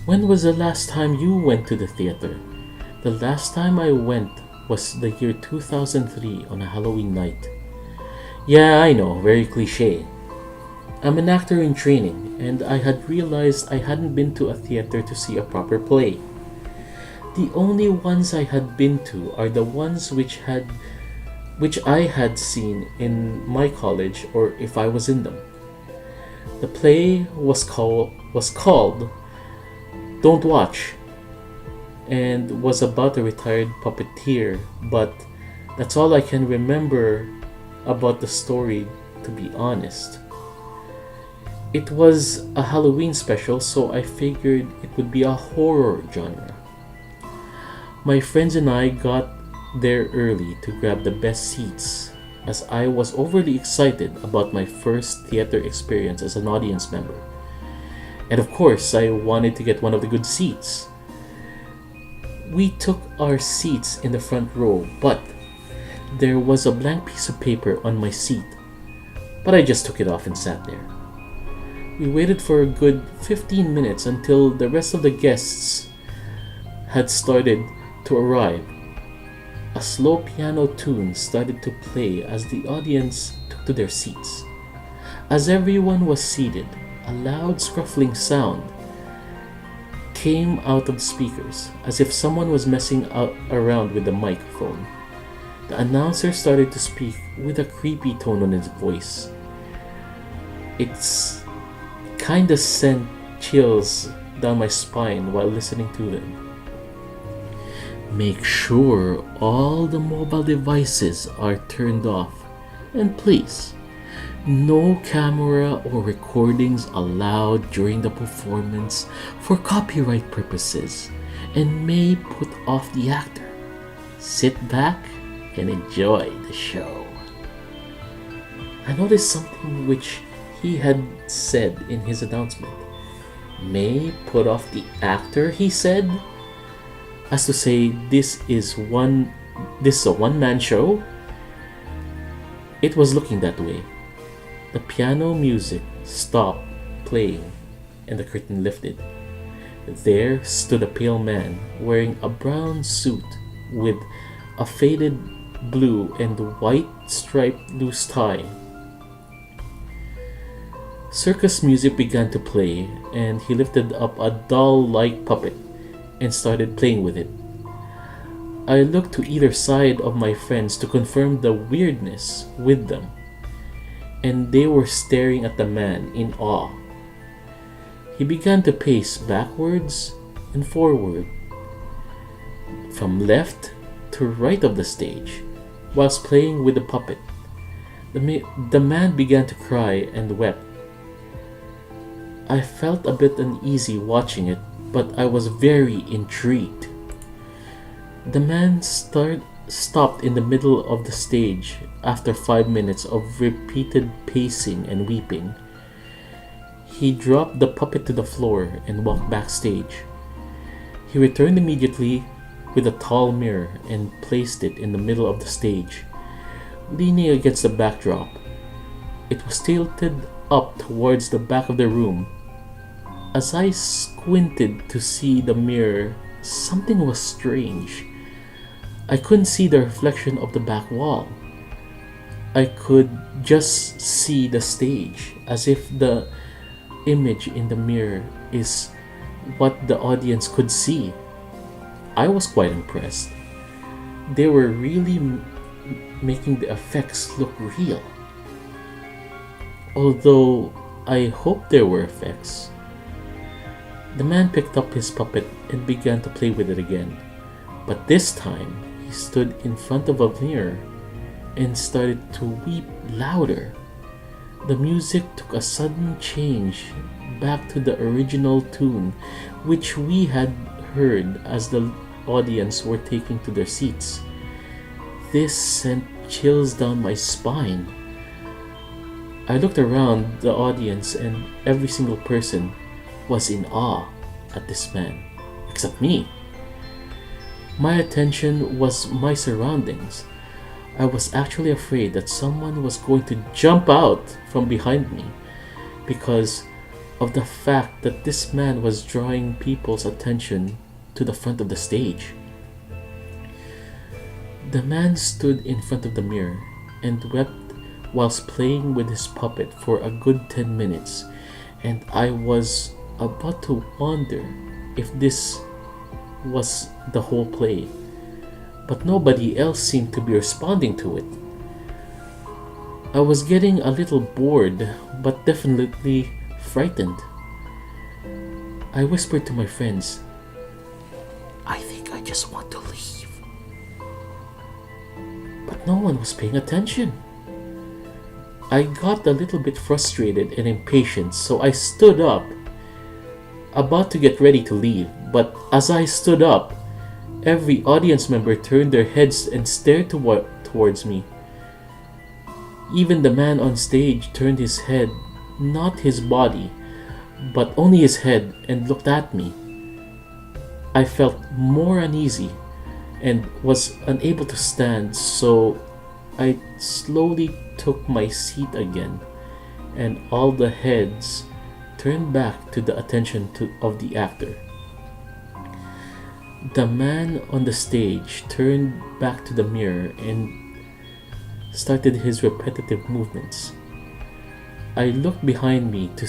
When was the last time you went to the theater? The last time I went was the year 2003 on a Halloween night. Yeah, I know, very cliche. I'm an actor in training, and I had realized I hadn't been to a theater to see a proper play. The only ones I had been to are the ones which I had seen in my college or if I was in them. The play was called Don't Watch and was about a retired puppeteer, but that's all I can remember about the story, to be honest. It was a Halloween special, so I figured it would be a horror genre. My friends and I got there early to grab the best seats, as I was overly excited about my first theater experience as an audience member. And of course, I wanted to get one of the good seats. We took our seats in the front row, but there was a blank piece of paper on my seat, but I just took it off and sat there. We waited for a good 15 minutes until the rest of the guests had started to arrive. A slow piano tune started to play as the audience took to their seats. As everyone was seated, a loud scruffling sound came out of the speakers, as if someone was messing around with the microphone. The announcer started to speak with a creepy tone on his voice. It's kinda sent chills down my spine while listening to them. Make sure all the mobile devices are turned off, and please, no camera or recordings allowed during the performance for copyright purposes and may put off the actor. Sit back and enjoy the show. I noticed something which he had said in his announcement. May put off the actor, he said, as to say this is a one-man show. It was looking that way. The piano music stopped playing and the curtain lifted. There stood a pale man wearing a brown suit with a faded blue and white striped loose tie. Circus music began to play, and he lifted up a doll-like puppet and started playing with it. I looked to either side of my friends to confirm the weirdness with them, and they were staring at the man in awe. He began to pace backwards and forward, from left to right of the stage, whilst playing with the puppet. The man began to cry and wept. I felt a bit uneasy watching it, but I was very intrigued. The man stopped in the middle of the stage after 5 minutes of repeated pacing and weeping. He dropped the puppet to the floor and walked backstage. He returned immediately with a tall mirror and placed it in the middle of the stage, leaning against the backdrop. It was tilted up towards the back of the room. As I squinted to see the mirror, something was strange. I couldn't see the reflection of the back wall. I could just see the stage, as if the image in the mirror is what the audience could see. I was quite impressed. They were really making the effects look real. Although I hoped there were effects. The man picked up his puppet and began to play with it again, but this time he stood in front of a mirror and started to weep louder. The music took a sudden change back to the original tune which we had heard as the audience were taking to their seats. This sent chills down my spine. I looked around the audience and every single person was in awe at this man, except me. My attention was my surroundings. I was actually afraid that someone was going to jump out from behind me because of the fact that this man was drawing people's attention to the front of the stage. The man stood in front of the mirror and wept whilst playing with his puppet for a good 10 minutes, and I was about to wonder if this was the whole play, but nobody else seemed to be responding to it. I was getting a little bored, but definitely frightened. I whispered to my friends, "I think I just want to leave." But no one was paying attention. I got a little bit frustrated and impatient, so I stood up, about to get ready to leave. But as I stood up, every audience member turned their heads and stared towards me. Even the man on stage turned his head, not his body, but only his head, and looked at me. I felt more uneasy and was unable to stand, so I slowly took my seat again, and all the heads turned back to the attention of the actor. The man on the stage turned back to the mirror and started his repetitive movements. I looked behind me to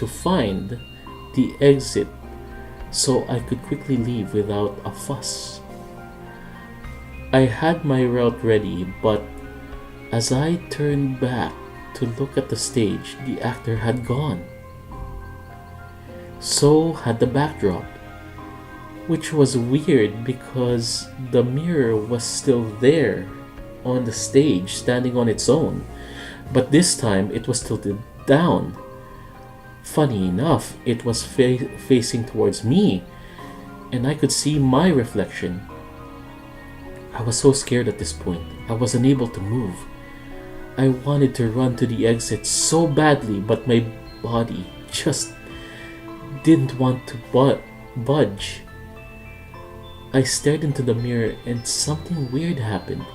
find the exit so I could quickly leave without a fuss. I had my route ready, but as I turned back to look at the stage, the actor had gone. So had the backdrop, which was weird because the mirror was still there on the stage, standing on its own, but this time it was tilted down. Funny enough, it was facing towards me, and I could see my reflection. I was so scared at this point, I was unable to move. I wanted to run to the exit so badly, but my body just didn't want to budge. I stared into the mirror and something weird happened.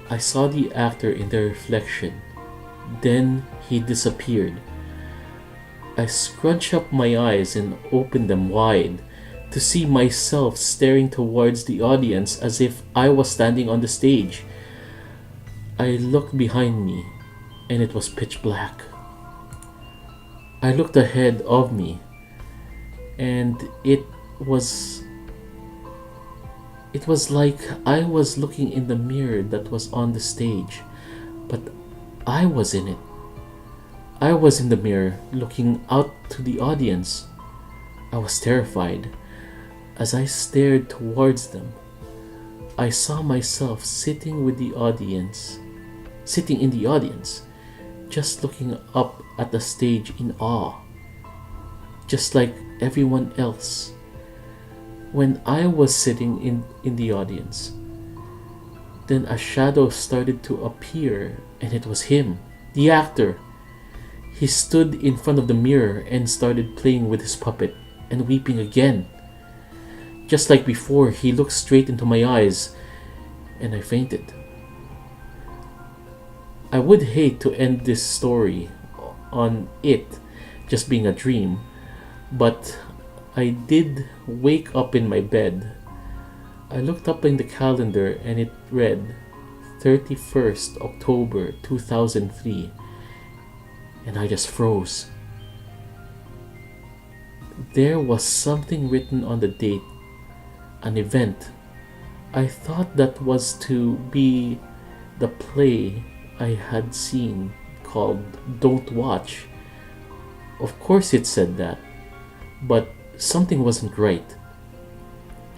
I saw the actor in the reflection. Then he disappeared. I scrunched up my eyes and opened them wide to see myself staring towards the audience as if I was standing on the stage. I looked behind me and it was pitch black. I looked ahead of me and it was like I was looking in the mirror that was on the stage, but I was in it. I was in the mirror looking out to the audience. I was terrified. As I stared towards them, I saw myself sitting in the audience, just looking up at the stage in awe, just like everyone else. When I was sitting in the audience, then a shadow started to appear, and it was him, the actor. He stood in front of the mirror and started playing with his puppet and weeping again. Just like before, he looked straight into my eyes, and I fainted. I would hate to end this story on it just being a dream, but I did wake up in my bed. I looked up in the calendar and it read 31st October 2003, and I just froze. There was something written on the date, an event. I thought that was to be the play I had seen called Don't Watch. Of course it said that, but something wasn't right.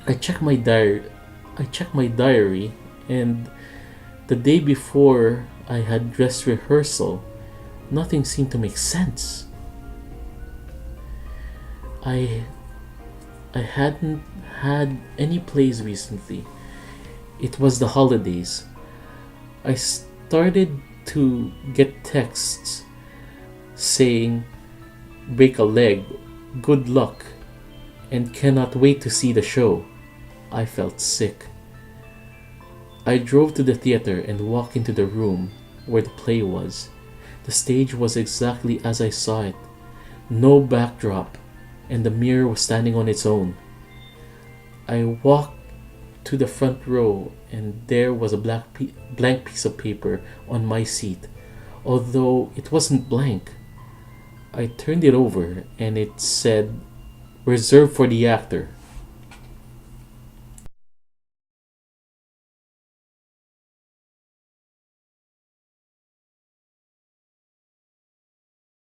I checked my diary, and the day before I had dress rehearsal, nothing seemed to make sense. I hadn't had any plays recently. It was the holidays. I started to get texts saying, "Break a leg, good luck, and cannot wait to see the show." I felt sick. I drove to the theater and walked into the room where the play was. The stage was exactly as I saw it. No backdrop, and the mirror was standing on its own. I walked to the front row, and there was a blank piece of paper on my seat, although it wasn't blank. I turned it over, and it said, "Reserved for the actor."